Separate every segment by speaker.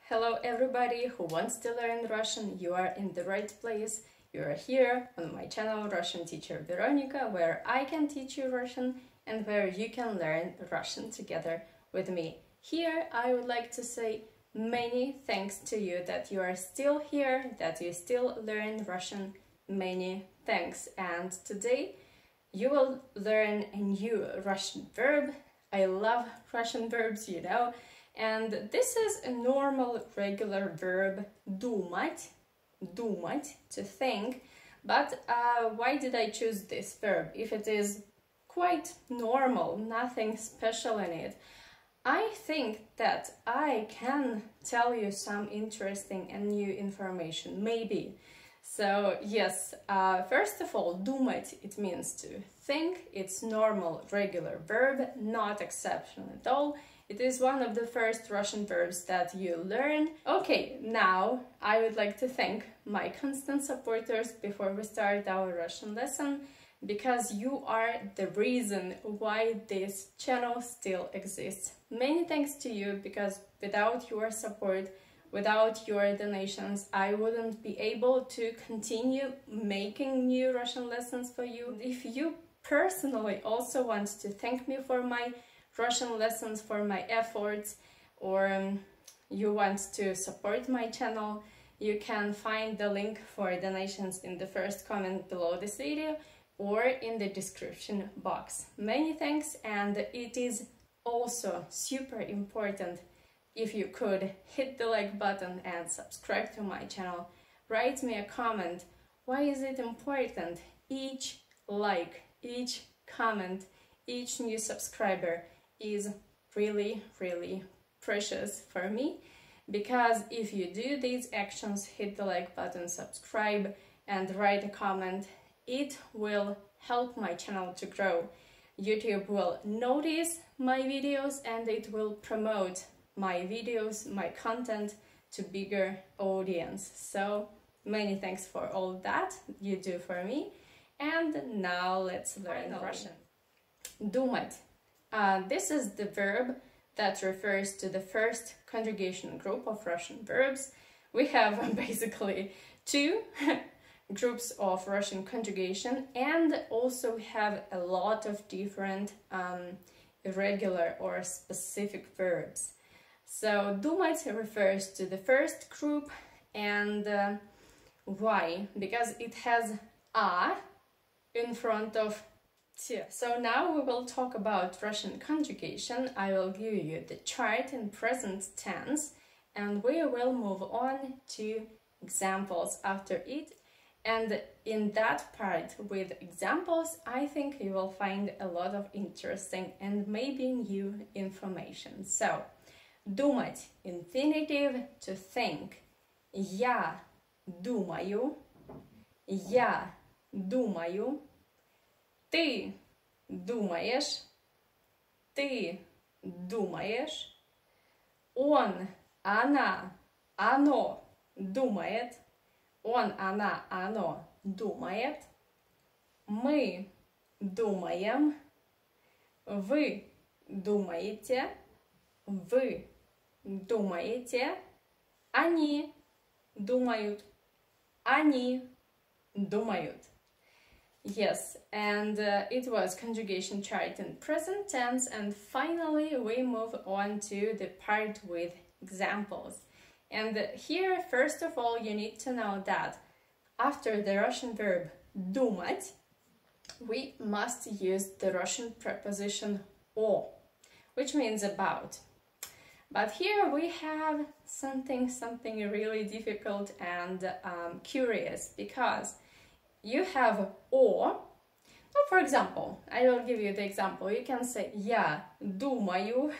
Speaker 1: Hello everybody who wants to learn Russian, you are in the right place. You are here on my channel Russian teacher Veronika, where I can teach you Russian and where you can learn Russian together with me. Here I would like to say many thanks to you that you are still here, that you still learn Russian. Many thanks. And today you will learn a new Russian verb. I love Russian verbs, you know. And this is a normal, regular verb, думать, to think. But why did I choose this verb if it is quite normal, nothing special in it? I think that I can tell you some interesting and new information, maybe. So yes, first of all, думать, it means to think. It's normal, regular verb, not exceptional at all. It is one of the first Russian verbs that you learn. Okay, now I would like to thank my constant supporters before we start our Russian lesson, because you are the reason why this channel still exists. Many thanks to you, because without your support, without your donations, I wouldn't be able to continue making new Russian lessons for you. If you personally also want to thank me for my Russian lessons, for my efforts, or you want to support my channel, you can find the link for donations in the first comment below this video or in the description box. Many thanks, and it is also super important if you could hit the like button and subscribe to my channel. Write me a comment. Why is it important? Each like, each comment, each new subscriber is really, really precious for me, because if you do these actions, hit the like button, subscribe and write a comment, it will help my channel to grow. YouTube will notice my videos and it will promote my videos, my content to bigger audience. So many thanks for all that you do for me. And now let's learn Russian. Думать. This is the verb that refers to the first conjugation group of Russian verbs. We have basically two groups of Russian conjugation, and also we have a lot of different irregular or specific verbs. So думать refers to the first group, and why? Because it has a in front of t. So now we will talk about Russian conjugation. I will give you the chart in present tense, and we will move on to examples after it. And in that part with examples, I think you will find a lot of interesting and maybe new information. So, думать, infinitive, to think. Я думаю, я думаю, ты думаешь, ты думаешь, он, она, оно думает, он, она, оно думает, мы думаем, вы думаете, они думают, они думают. Yes, and it was conjugation chart in present tense, and finally we move on to the part with examples. And here, first of all, you need to know that after the Russian verb думать, we must use the Russian preposition о, which means about. But here we have something really difficult and curious, because you have о. So for example, I will give you the example. You can say я думаю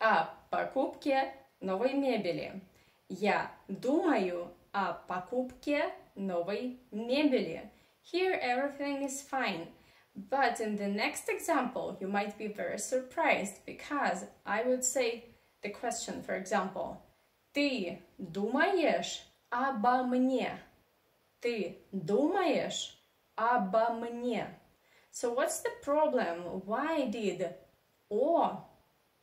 Speaker 1: о покупке новой мебели. Я думаю о покупке новой мебели. Here everything is fine. But in the next example, you might be very surprised, because I would say the question, for example, ты думаешь обо мне? Ты думаешь обо мне? So what's the problem? Why did о,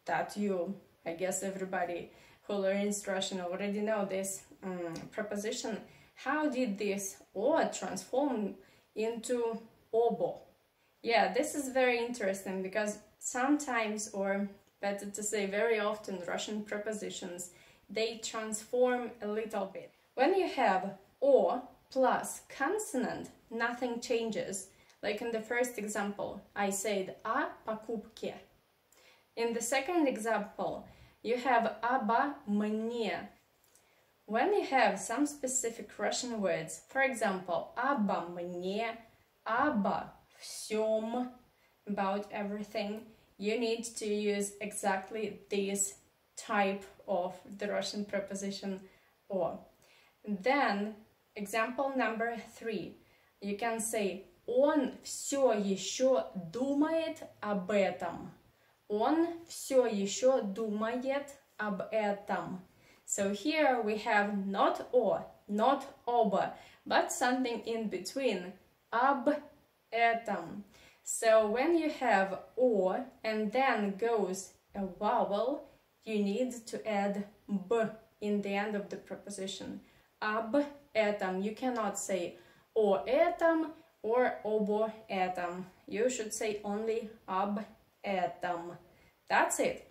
Speaker 1: that you, I guess everybody who learns Russian already know this preposition. How did this "o" transform into "obo"? Yeah, this is very interesting because sometimes, or better to say very often, Russian prepositions, they transform a little bit. When you have "o" plus consonant, nothing changes. Like in the first example, I said "о покупке." In the second example, you have "обо мне." When you have some specific Russian words, for example, "обо мне", "обо всем", about everything, you need to use exactly this type of the Russian preposition "о". Then, example number 3, you can say "он все еще думает об этом". Он все еще думает об этом. So here we have not "о", not "оба", but something in between, об этом. So when you have "о" and then goes a vowel, you need to add "б" in the end of the preposition. Об этом. You cannot say "о этом" or "обо этом". You should say only об этом. That's it.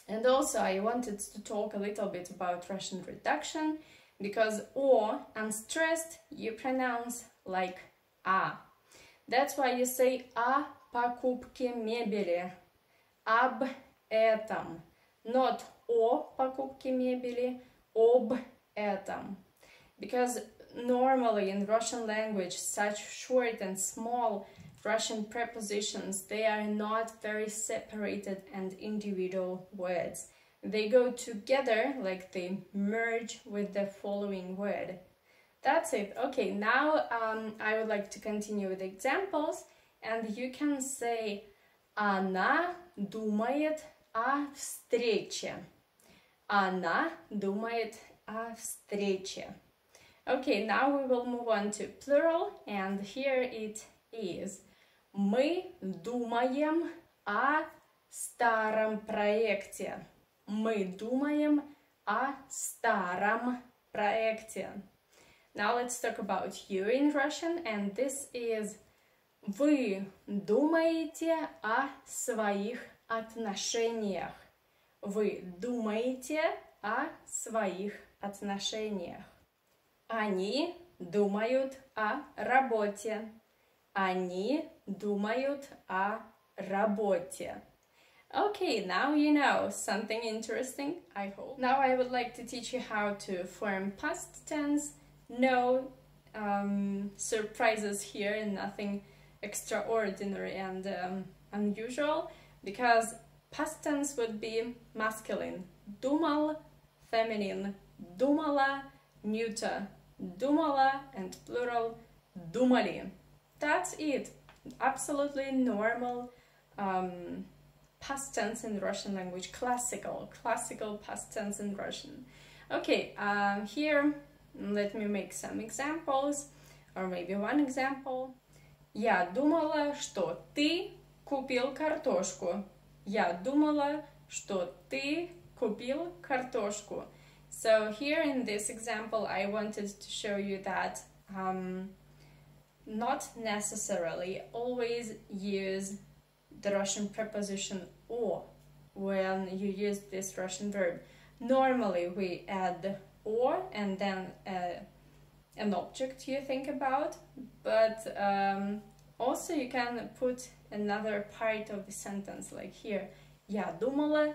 Speaker 1: And also I wanted to talk a little bit about Russian reduction, because "о" unstressed you pronounce like "а". That's why you say "о покупке мебели", об этом, not "о покупке мебели", об этом. Because normally in Russian language, such short and small Russian prepositions, they are not very separated and individual words. They go together, like they merge with the following word. That's it. Okay, now I would like to continue with examples, and you can say "Она думает о встрече". Она думает о встрече. Okay, now we will move on to plural, and here it is. Мы думаем о старом проекте. Мы думаем о старом проекте. Now let's talk about you in Russian, and this is вы думаете о своих отношениях. Вы думаете о своих отношениях. Они думают о работе. Они думают о работе. Okay, now you know something interesting, I hope. Now I would like to teach you how to form past tense. No surprises here, nothing extraordinary and unusual, because past tense would be masculine, думал, feminine, думала, neuter, думала, and plural, думали. That's it. Absolutely normal past tense in Russian language, classical past tense in Russian. Okay, here let me make some examples, or maybe one example. Я думала, что ты купил картошку. Я думала, что ты купил картошку. So here in this example, I wanted to show you that not necessarily always use the Russian preposition "о" when you use this Russian verb. Normally we add "or" and then an object you think about, but also you can put another part of the sentence, like here. Я думала,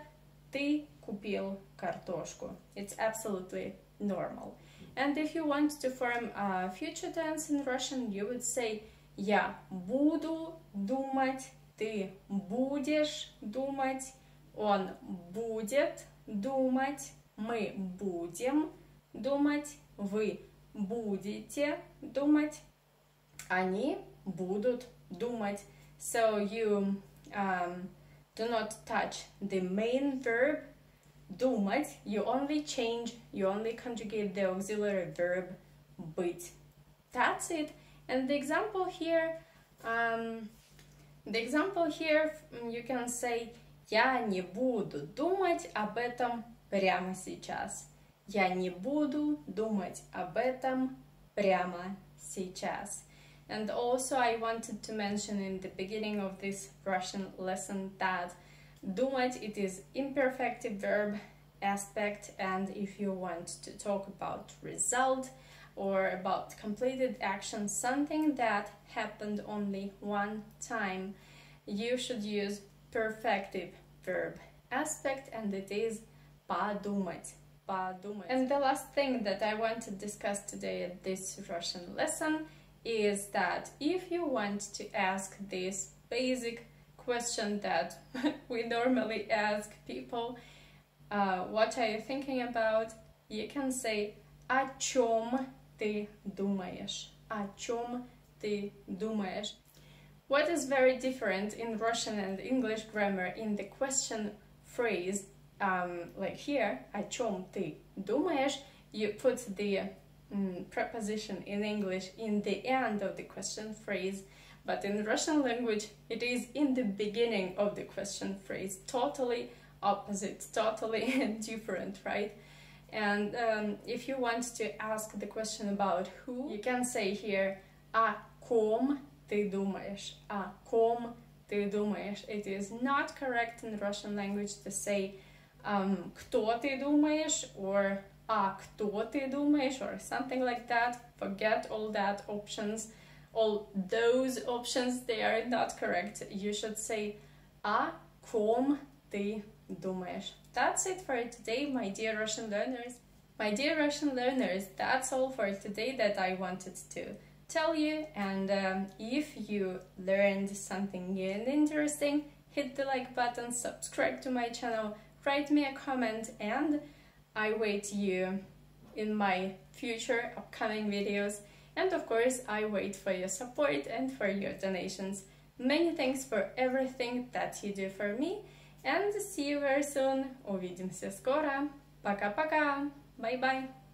Speaker 1: ты купил картошку. It's absolutely normal. And if you want to form a future tense in Russian, you would say я буду думать, ты будешь думать, он будет думать, мы будем думать, вы будете думать, они будут думать. So you do not touch the main verb, думать, you only conjugate the auxiliary verb быть. That's it. And the example here, you can say я не буду думать об этом прямо сейчас. Я не буду думать об этом прямо сейчас. And also I wanted to mention in the beginning of this Russian lesson that думать, it is imperfective verb aspect, and if you want to talk about result or about completed action, something that happened only one time, you should use perfective verb aspect, and it is подумать. And the last thing that I want to discuss today at this Russian lesson is that if you want to ask this basic question that we normally ask people, what are you thinking about? You can say о чем ты думаешь? О чем ты думаешь? What is very different in Russian and English grammar in the question phrase, like here, о чем ты думаешь, you put the preposition in English in the end of the question phrase, but in Russian language it is in the beginning of the question phrase. Totally opposite, totally different, right? And if you want to ask the question about who, you can say here о ком ты думаешь? О ком ты думаешь? It is not correct in Russian language to say кто ты думаешь or а кто ты думаешь or something like that. Forget all that options, all those options, they are not correct. You should say о ком ты думаешь. That's it for today, my dear Russian learners. My dear Russian learners, that's all for today that I wanted to tell you, and if you learned something new and interesting, hit the like button, subscribe to my channel, write me a comment, and I wait you in my future upcoming videos. And of course, I wait for your support and for your donations. Many thanks for everything that you do for me, and see you very soon. Увидимся скоро. Пока-пока. Bye-bye.